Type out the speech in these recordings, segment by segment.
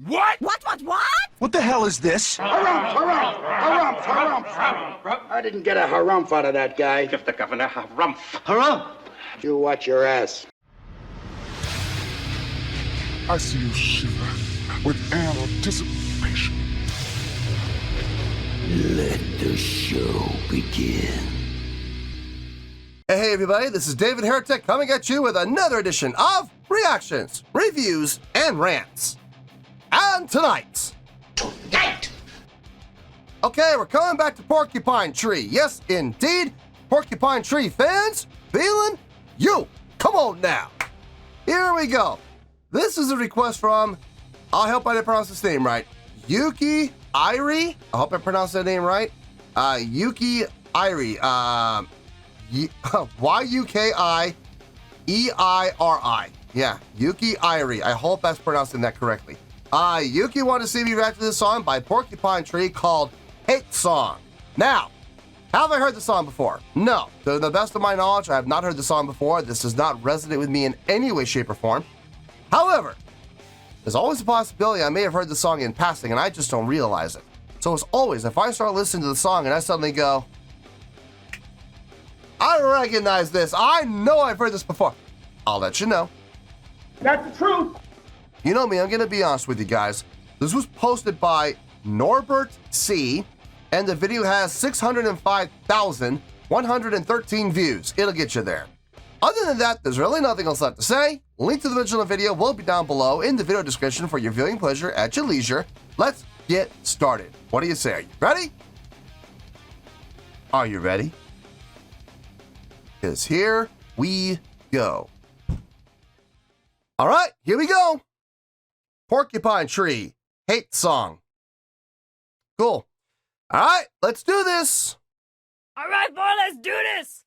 What? What? What the hell is this? Harumph. I didn't get a harumph out of that guy. Give the governor harumph. Harumph! You watch your ass. I see you shiver with anticipation. Let the show begin. Hey everybody, this is David Heretic coming at you with another edition of Reactions, Reviews, and Rants. And tonight... Okay, we're coming back to Porcupine Tree. Yes, indeed. Porcupine Tree fans, feeling you. Come on now. Here we go. This is a request from, I hope I didn't pronounce this name right, Yuki Irie. I hope I pronounced that name right. Yuki Irie. Y-U-K-I-E-I-R-I. Yeah, Yuki Irie. I hope that's pronouncing that correctly. Yuki wanted to see me react to this song by Porcupine Tree called Hatesong. Now, have I heard the song before? No. To the best of my knowledge, I have not heard the song before. This does not resonate with me in any way, shape, or form. However, there's always a possibility I may have heard the song in passing and I just don't realize it. So as always, if I start listening to the song and I suddenly go, I recognize this, I know I've heard this before, I'll let you know. That's the truth. You know me, I'm gonna be honest with you guys. This was posted by Norbert C, and the video has 605,113 views. It'll get you there. Other than that, there's really nothing else left to say. Link to the original video will be down below in the video description for your viewing pleasure at your leisure. Let's get started. What do you say? Are you ready? Are you ready? Because here we go. All right, here we go. Porcupine Tree, Hatesong. Cool. All right, let's do this. All right, boy, let's do this.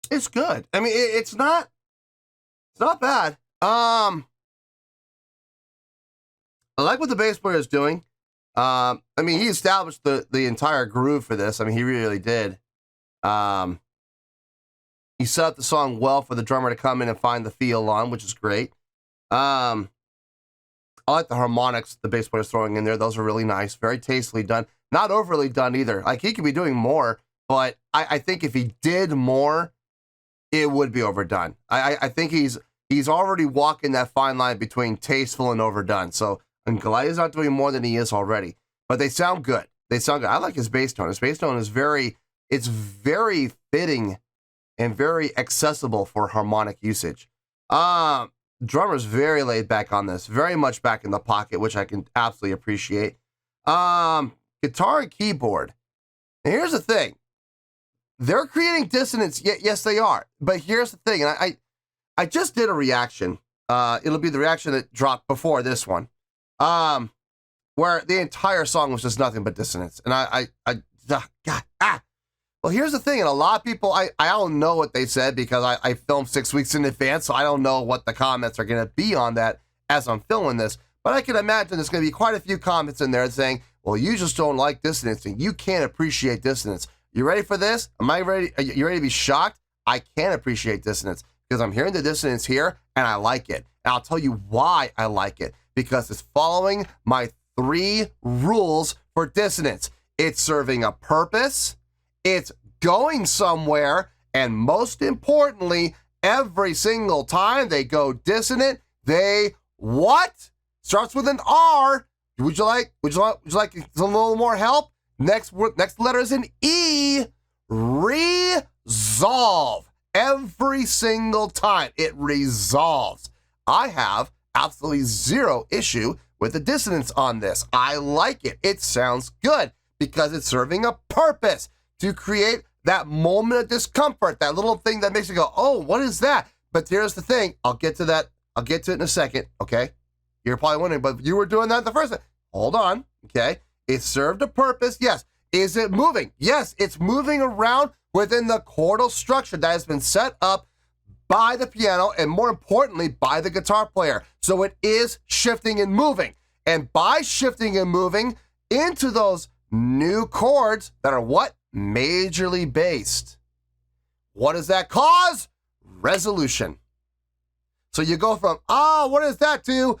It's good. I mean, it's not bad. I like what the bass player is doing. I mean, he established the entire groove for this. I mean, he really did. He set up the song well for the drummer to come in and find the feel on, which is great. I like the harmonics the bass player is throwing in there. Those are really nice. Very tastefully done. Not overly done either. Like, he could be doing more, but I think if he did more, it would be overdone. I think he's already walking that fine line between tasteful and overdone. So I'm glad he's not doing more than he is already. But they sound good. They sound good. I like his bass tone. His bass tone is very fitting and very accessible for harmonic usage. Drummer's very laid back on this, very much back in the pocket, which I can absolutely appreciate. Guitar and keyboard. And here's the thing. They're creating dissonance. Yes, they are. But here's the thing. And I just did a reaction. It'll be the reaction that dropped before this one. Where the entire song was just nothing but dissonance. And Well, here's the thing. And a lot of people, I don't know what they said because I filmed 6 weeks in advance. So I don't know what the comments are going to be on that as I'm filming this. But I can imagine there's going to be quite a few comments in there saying, well, you just don't like dissonance and you can't appreciate dissonance. You ready for this? Am I ready? Are you ready to be shocked? I can appreciate dissonance because I'm hearing the dissonance here and I like it. And I'll tell you why I like it. Because it's following my 3 rules for dissonance. It's serving a purpose. It's going somewhere. And most importantly, every single time they go dissonant, they what? Starts with an R. Would you like a little more help? Next letter is an E. Resolve. Every single time it resolves. I have absolutely zero issue with the dissonance on this. I like it. It sounds good because it's serving a purpose to create that moment of discomfort, that little thing that makes you go, oh, what is that? But here's the thing. I'll get to that. I'll get to it in a second, okay? You're probably wondering, but you were doing that the first time. Hold on, okay? It served a purpose, yes. Is it moving? Yes, it's moving around within the chordal structure that has been set up by the piano and more importantly, by the guitar player. So it is shifting and moving. And by shifting and moving into those new chords that are what? Majorly based. What does that cause? Resolution. So you go from, what is that to,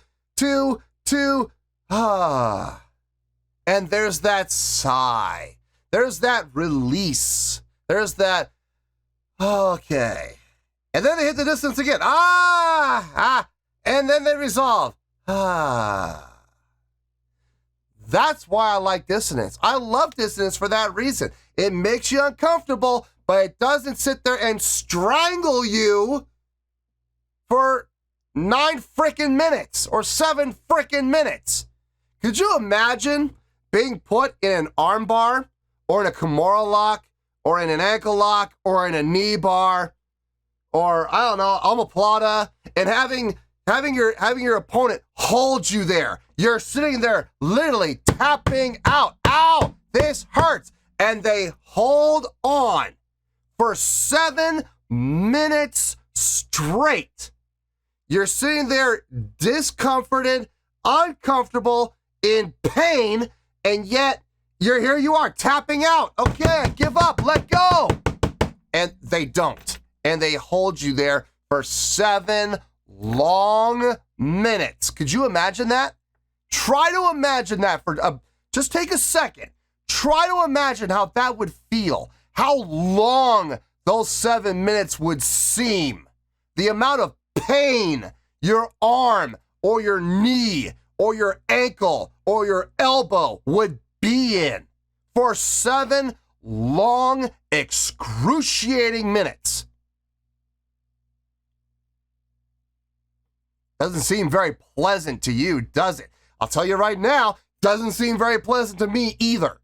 and there's that sigh. There's that release. There's that, okay. And then they hit the distance again. And then they resolve. That's why I like dissonance. I love dissonance for that reason. It makes you uncomfortable, but it doesn't sit there and strangle you for 9 frickin' minutes or 7 frickin' minutes. Could you imagine being put in an arm bar or in a Kimura lock or in an ankle lock or in a knee bar or, I don't know, omoplata, and having your opponent hold you there? You're sitting there literally tapping out. Ow, this hurts. And they hold on for 7 minutes straight. You're sitting there discomforted, uncomfortable, in pain, and yet here you are tapping out. Okay, give up, let go. And they don't. And they hold you there for 7 long minutes. Could you imagine that? Try to imagine that for just take a second. Try to imagine how that would feel. How long those 7 minutes would seem. The amount of pain your arm or your knee or your ankle or your elbow would be in for 7 long, excruciating minutes. Doesn't seem very pleasant to you, does it? I'll tell you right now, doesn't seem very pleasant to me either.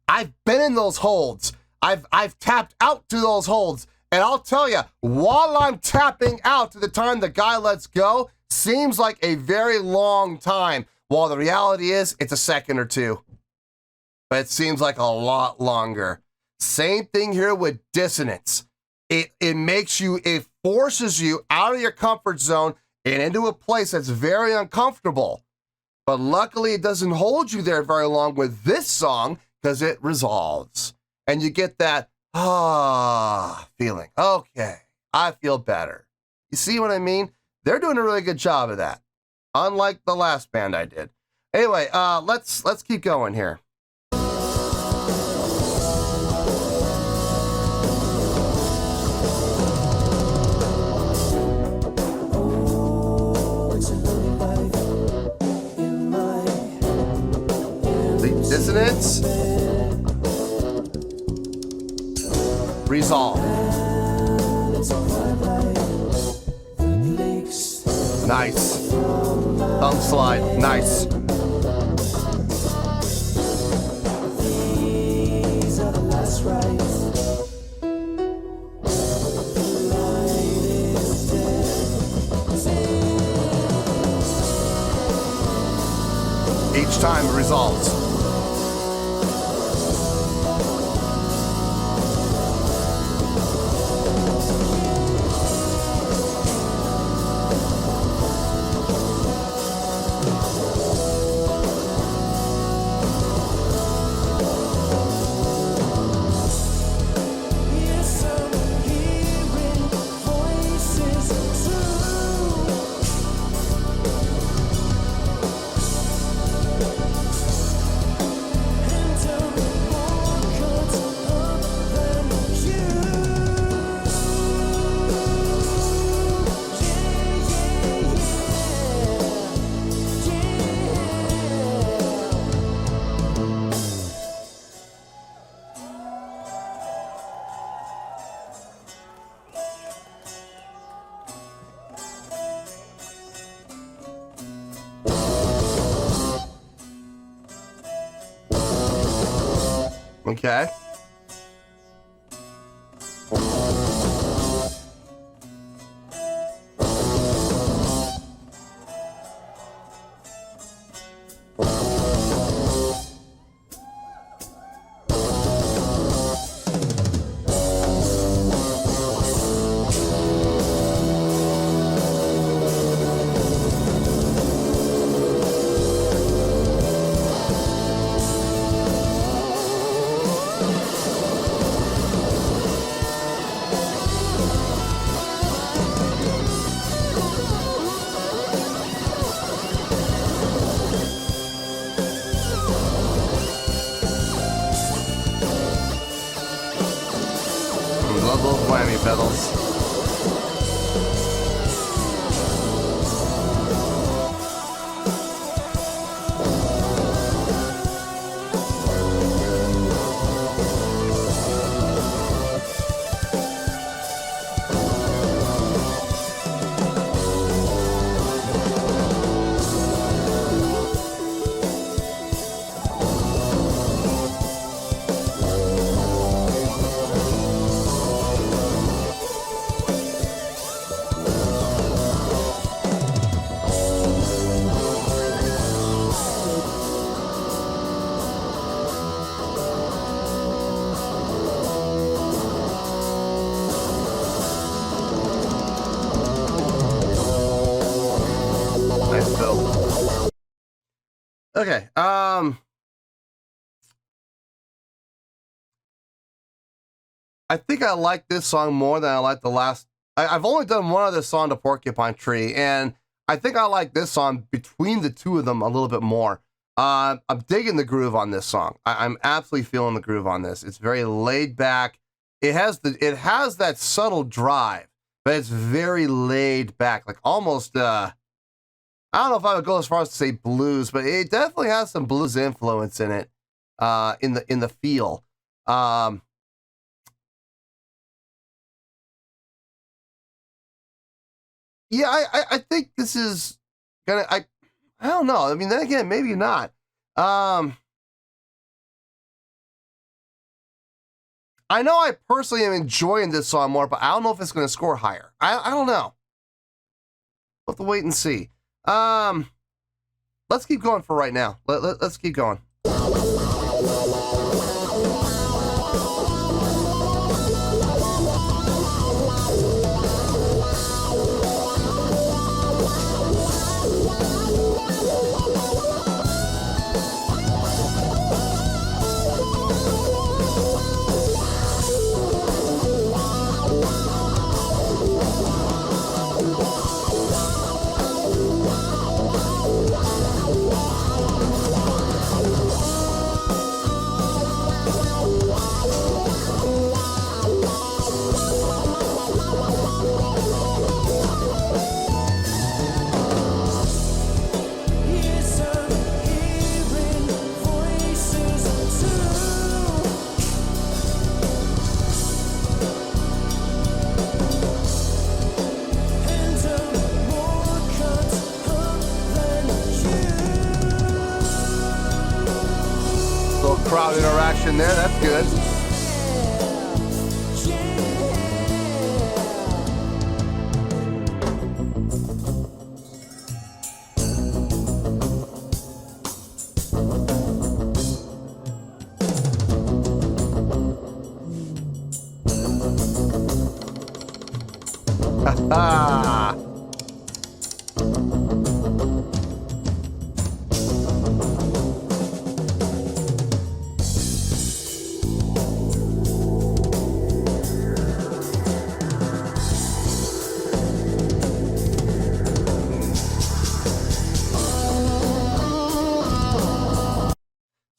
I've been in those holds. I've tapped out to those holds. And I'll tell you, while I'm tapping out to the time the guy lets go, seems like a very long time. While the reality is, it's a second or 2. But it seems like a lot longer. Same thing here with dissonance. It forces you out of your comfort zone and into a place that's very uncomfortable. But luckily, it doesn't hold you there very long with this song because it resolves. And you get that, feeling. Okay, I feel better. You see what I mean? They're doing a really good job of that. Unlike the last band I did. Anyway, let's keep going here. Dissonance. Resolve. Nice. Thumb slide. Nice. Each time it resolves. Okay. Love those whammy pedals. Okay, I think I like this song more than I like the last. I've only done one other song to Porcupine Tree, and I think I like this song between the two of them a little bit more. I'm digging the groove on this song. I'm absolutely feeling the groove on this. It's very laid back. It has that subtle drive, but it's very laid back, like almost I don't know if I would go as far as to say blues, but it definitely has some blues influence in it, in the feel. Yeah, I think this is gonna. I don't know. I mean, then again, maybe not. I know I personally am enjoying this song more, but I don't know if it's gonna score higher. I don't know. We'll have to wait and see. Let's keep going for right now. Let's keep going. progression there. That's good. Ah.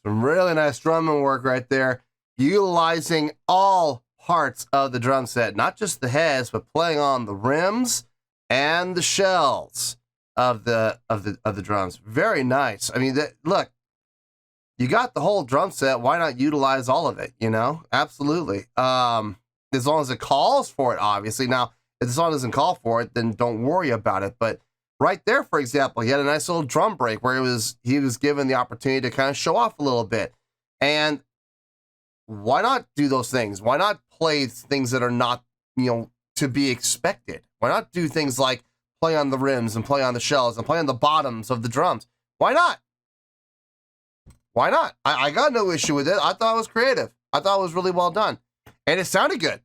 Some really nice drumming work right there, utilizing all parts of the drum set, not just the heads, but playing on the rims and the shells of the drums. Very nice. I mean, look, you got the whole drum set. Why not utilize all of it? You know, absolutely. As long as it calls for it, obviously. Now, if the song doesn't call for it, then don't worry about it. But right there, for example, he had a nice little drum break where he was given the opportunity to kind of show off a little bit. And why not do those things? Why not play things that are not, you know, to be expected? Why not do things like play on the rims and play on the shells and play on the bottoms of the drums? Why not? Why not? I got no issue with it. I thought it was creative. I thought it was really well done. And it sounded good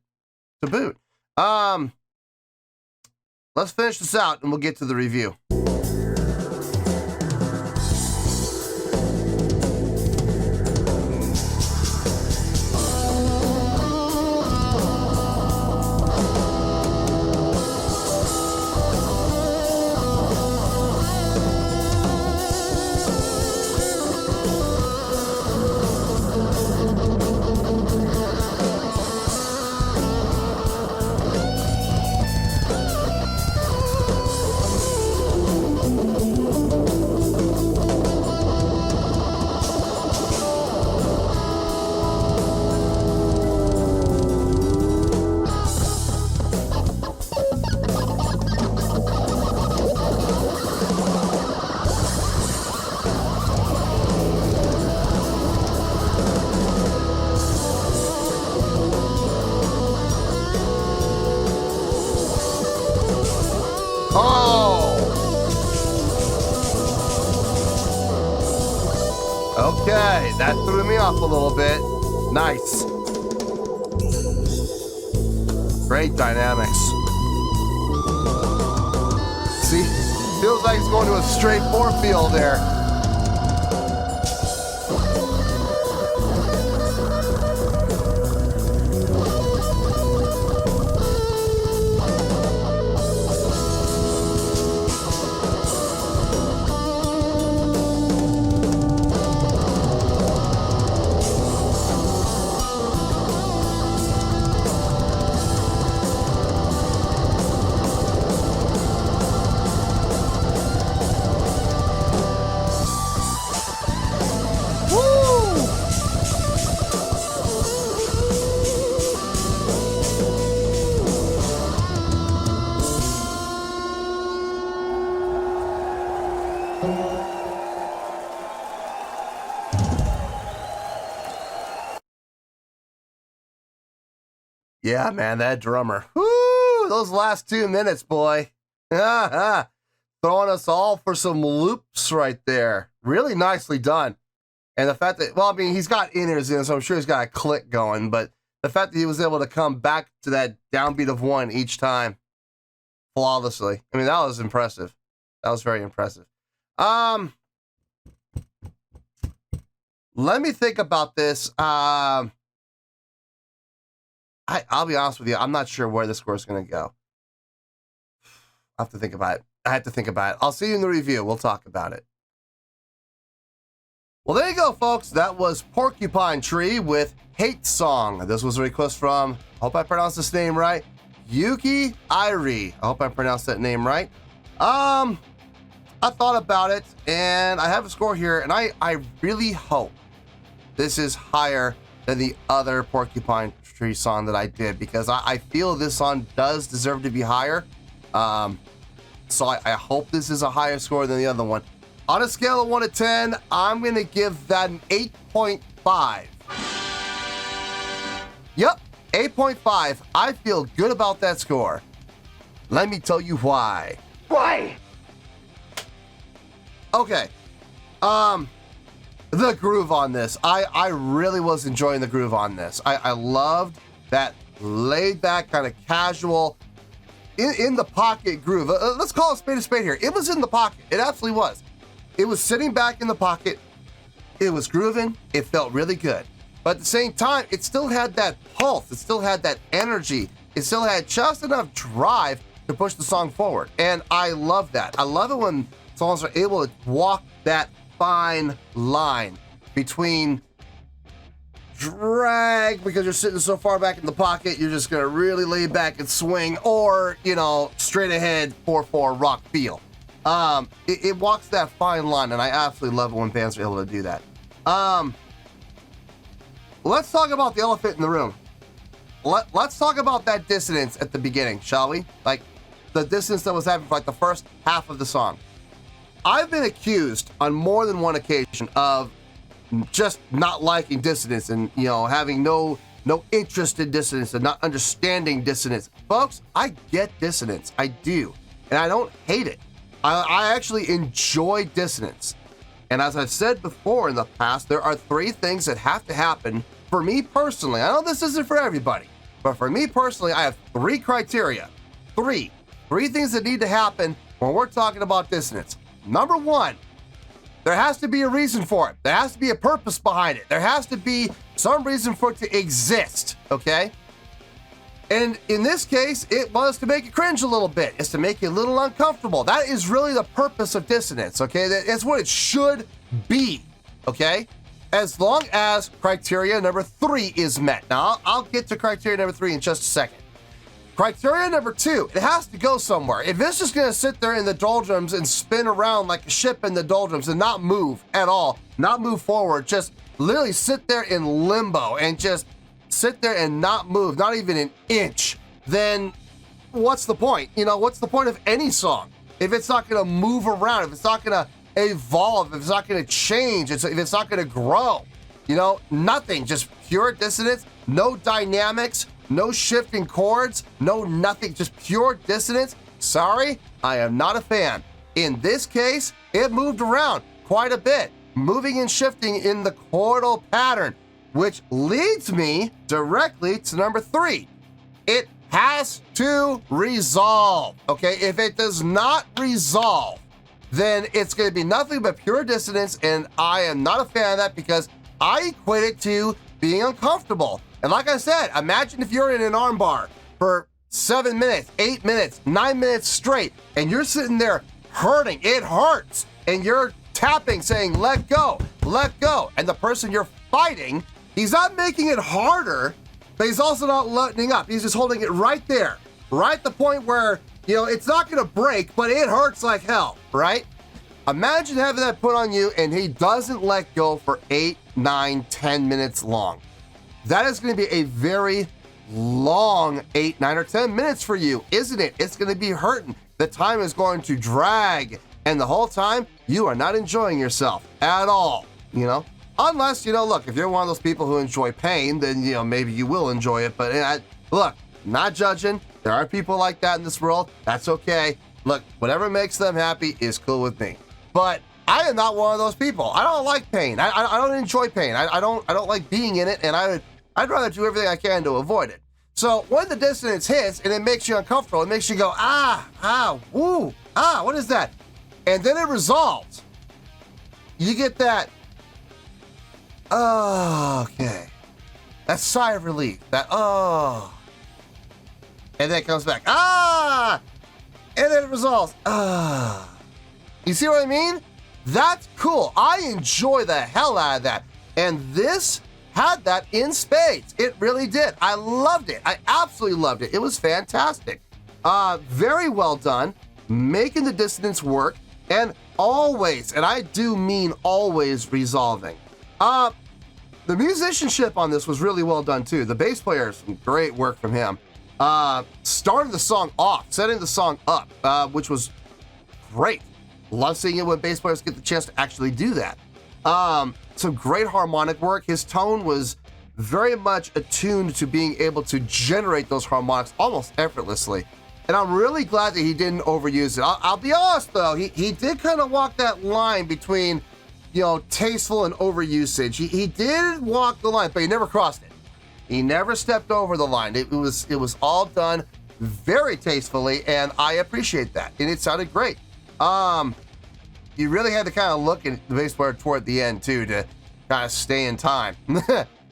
to boot. Let's finish this out and we'll get to the review. Okay, that threw me off a little bit. Nice. Great dynamics. See, feels like it's going to a straight 4 feel there. Yeah, man, that drummer. Woo! Those last 2 minutes, boy. Throwing us all for some loops right there. Really nicely done. And the fact that, well, I mean, he's got inners in, so I'm sure he's got a click going, but the fact that he was able to come back to that downbeat of 1 each time flawlessly. I mean, that was impressive. That was very impressive. Let me think about this. I'll be honest with you. I'm not sure where the score is going to go. I have to think about it. I'll see you in the review. We'll talk about it. Well, there you go, folks. That was Porcupine Tree with Hatesong. This was a request from, I hope I pronounced this name right, Yuki Irie. I hope I pronounced that name right. I thought about it, and I have a score here, and I really hope this is higher than the other Porcupine Tree song that I did, because I feel this song does deserve to be higher. So I hope this is a higher score than the other one. On a scale of 1 to 10, I'm going to give that an 8.5. Yep, 8.5. I feel good about that score. Let me tell you why. Why? Okay. The groove on this. I really was enjoying the groove on this. I loved that laid back, kind of casual, in the pocket groove. Let's call a spade here. It was in the pocket. It absolutely was. It was sitting back in the pocket. It was grooving. It felt really good. But at the same time, it still had that pulse. It still had that energy. It still had just enough drive to push the song forward. And I love that. I love it when songs are able to walk that fine line between drag because you're sitting so far back in the pocket, you're just gonna really lay back and swing, or, you know, straight ahead 4/4 rock feel. It walks that fine line, and I absolutely love it when bands are able to do that. Let's talk about the elephant in the room. Let's talk about that dissonance at the beginning, shall we? Like the dissonance that was happening for like the first half of the song. I've been accused on more than one occasion of just not liking dissonance and, you know, having no interest in dissonance and not understanding dissonance. Folks, I get dissonance. I do. And I don't hate it. I actually enjoy dissonance. And as I've said before in the past, there are 3 things that have to happen for me personally. I know this isn't for everybody, but for me personally, I have 3 criteria. Three things that need to happen when we're talking about dissonance. Number 1, there has to be a reason for it. There has to be a purpose behind it. There has to be some reason for it to exist, okay? And in this case, it was to make you cringe a little bit. It's to make you a little uncomfortable. That is really the purpose of dissonance, okay? That's what it should be, okay? As long as criteria number 3 is met. Now, I'll get to criteria number 3 in just a second. Criteria number 2, it has to go somewhere. If it's just gonna sit there in the doldrums and spin around like a ship in the doldrums and not move at all, not move forward, just literally sit there in limbo and just sit there and not move, not even an inch, then what's the point? You know, what's the point of any song? If it's not gonna move around, if it's not gonna evolve, if it's not gonna change, if it's not gonna grow, you know, nothing, just pure dissonance, no dynamics, no shifting chords, no nothing, just pure dissonance. Sorry, I am not a fan. In this case, it moved around quite a bit, moving and shifting in the chordal pattern, which leads me directly to number 3. It has to resolve, okay? If it does not resolve, then it's gonna be nothing but pure dissonance, and I am not a fan of that because I equate it to being uncomfortable. And like I said, imagine if you're in an armbar for 7 minutes, 8 minutes, 9 minutes straight, and you're sitting there hurting, it hurts, and you're tapping saying, let go, and the person you're fighting, he's not making it harder, but he's also not letting up. He's just holding it right there, right at the point where, you know, it's not gonna break, but it hurts like hell, right? Imagine having that put on you and he doesn't let go for 8, 9, 10 minutes long. That is gonna be a very long 8, 9, or 10 minutes for you, isn't it? It's gonna be hurting. The time is going to drag, and the whole time, you are not enjoying yourself at all, you know? Unless, you know, look, if you're one of those people who enjoy pain, then, you know, maybe you will enjoy it. But look, not judging. There are people like that in this world. That's okay. Look, whatever makes them happy is cool with me. But I am not one of those people. I don't like pain. I don't enjoy pain. I don't like being in it, and I'd rather do everything I can to avoid it. So when the dissonance hits and it makes you uncomfortable, it makes you go, woo, what is that? And then it resolves. You get that, okay. That sigh of relief, that, and then it comes back, and then it resolves, You see what I mean? That's cool. I enjoy the hell out of that. And this had that in spades. It really did. I loved it. I absolutely loved it. It was fantastic. Very well done, making the dissonance work, and always, and I do mean always, resolving. The musicianship on this was really well done too. The bass player, some great work from him. Started the song off, setting the song up, which was great. Love seeing it when bass players get the chance to actually do that. Some great harmonic work. His tone was very much attuned to being able to generate those harmonics almost effortlessly. And I'm really glad that he didn't overuse it. I'll be honest though, he did kind of walk that line between, you know, tasteful and overusage. He did walk the line, but he never crossed it. He never stepped over the line. It was all done very tastefully, and I appreciate that. And it sounded great. You really had to kind of look at the bass player toward the end too to kind of stay in time,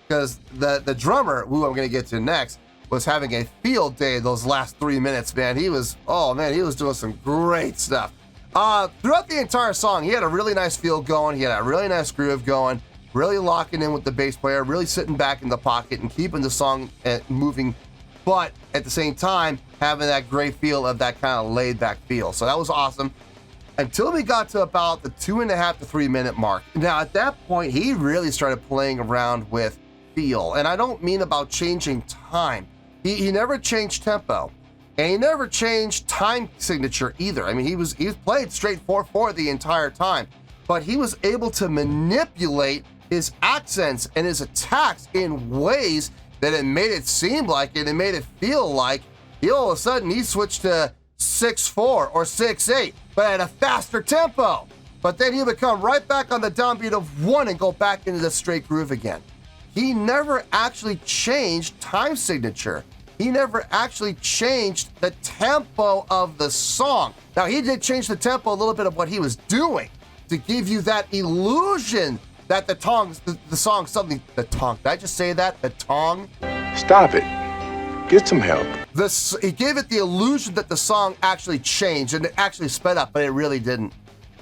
because the drummer, who I'm going to get to next, was having a field day those last 3 minutes, man. He was doing some great stuff. Throughout the entire song, he had a really nice feel going. He had a really nice groove going, really locking in with the bass player, really sitting back in the pocket and keeping the song moving, but at the same time, having that great feel of that kind of laid back feel. So that was awesome. Until we got to about the 2.5 to 3 minute mark. Now at that point, he really started playing around with feel. And I don't mean about changing time. He never changed tempo, and he never changed time signature either. I mean, he was played straight 4/4 the entire time, but he was able to manipulate his accents and his attacks in ways that it made it seem like it and made it feel like all of a sudden he switched to 6/4 or 6/8, but at a faster tempo. But then he would come right back on the downbeat of 1 and go back into the straight groove again. He never actually changed time signature. He never actually changed the tempo of the song. Now, he did change the tempo a little bit of what he was doing to give you that illusion that the song something, the tongue. Did I just say that? The tongue? Stop it. Get some help. He gave it the illusion that the song actually changed and it actually sped up, but it really didn't.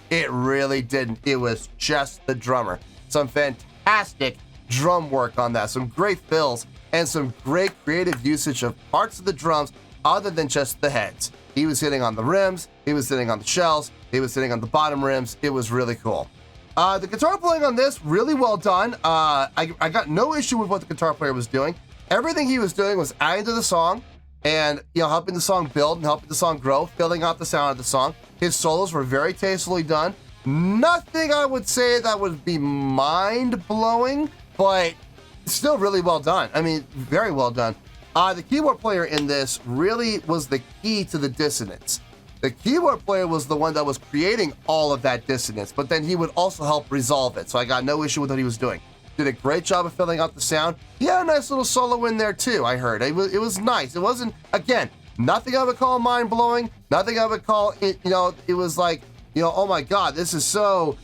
It really didn't. It was just the drummer. Some fantastic drum work on that, some great fills, and some great creative usage of parts of the drums other than just the heads. He was hitting on the rims, he was hitting on the shells, he was hitting on the bottom rims. It was really cool. The guitar playing on this, really well done. I got no issue with what the guitar player was doing. Everything he was doing was adding to the song and, you know, helping the song build and helping the song grow, filling out the sound of the song. His solos were very tastefully done. Nothing I would say that would be mind-blowing, but still really well done. I mean, very well done. The keyboard player in this really was the key to the dissonance. The keyboard player was the one that was creating all of that dissonance, but then he would also help resolve it. So I got no issue with what he was doing. Did a great job of filling out the sound. He had a nice little solo in there too, I heard. It was nice. It wasn't, again, nothing I would call mind-blowing, nothing I would call it, you know, it was like, you know, oh my God, this is so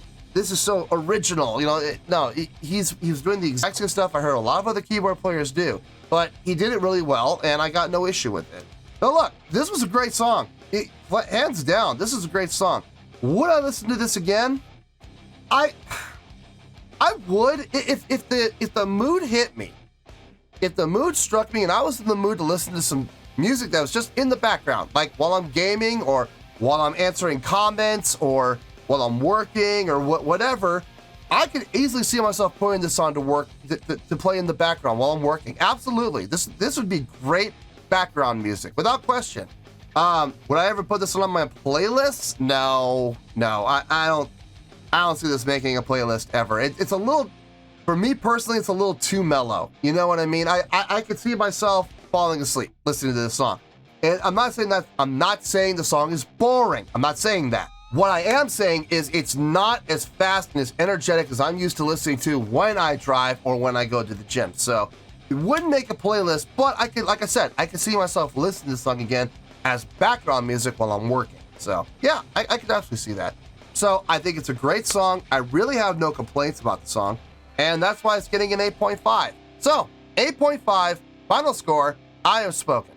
original. You know, he was doing the exact same stuff I heard a lot of other keyboard players do, but he did it really well, and I got no issue with it. Now look, this was a great song. Hands down, this is a great song. Would I listen to this again? I would, if the mood hit me, if the mood struck me and I was in the mood to listen to some music that was just in the background, like while I'm gaming or while I'm answering comments or while I'm working or whatever, I could easily see myself putting this on to work, to play in the background while I'm working. Absolutely. This would be great background music, without question. Would I ever put this on my playlists? No, I don't see this making a playlist ever. It's a little, for me personally, it's a little too mellow. You know what I mean? I could see myself falling asleep listening to this song. And I'm not saying the song is boring. I'm not saying that. What I am saying is it's not as fast and as energetic as I'm used to listening to when I drive or when I go to the gym. So it wouldn't make a playlist, but I could, like I said, I could see myself listening to this song again as background music while I'm working. So yeah, I could absolutely see that. So I think it's a great song. I really have no complaints about the song, and that's why it's getting an 8.5. So 8.5, final score, I have spoken.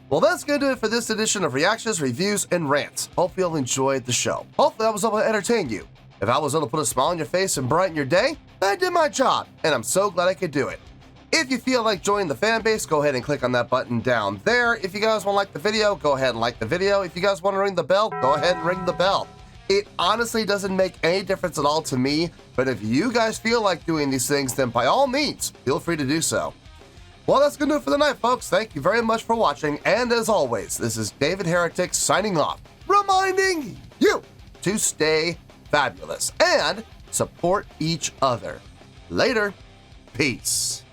Well, that's going to do it for this edition of Reactions, Reviews, and Rants. Hope you'll enjoyed the show. Hopefully I was able to entertain you. If I was able to put a smile on your face and brighten your day, then I did my job, and I'm so glad I could do it. If you feel like joining the fan base, go ahead and click on that button down there. If you guys want to like the video, go ahead and like the video. If you guys want to ring the bell, go ahead and ring the bell. It honestly doesn't make any difference at all to me, but if you guys feel like doing these things, then by all means, feel free to do so. Well, that's going to do it for the night, folks. Thank you very much for watching, and as always, this is David Heretic signing off, reminding you to stay fabulous and support each other. Later. Peace.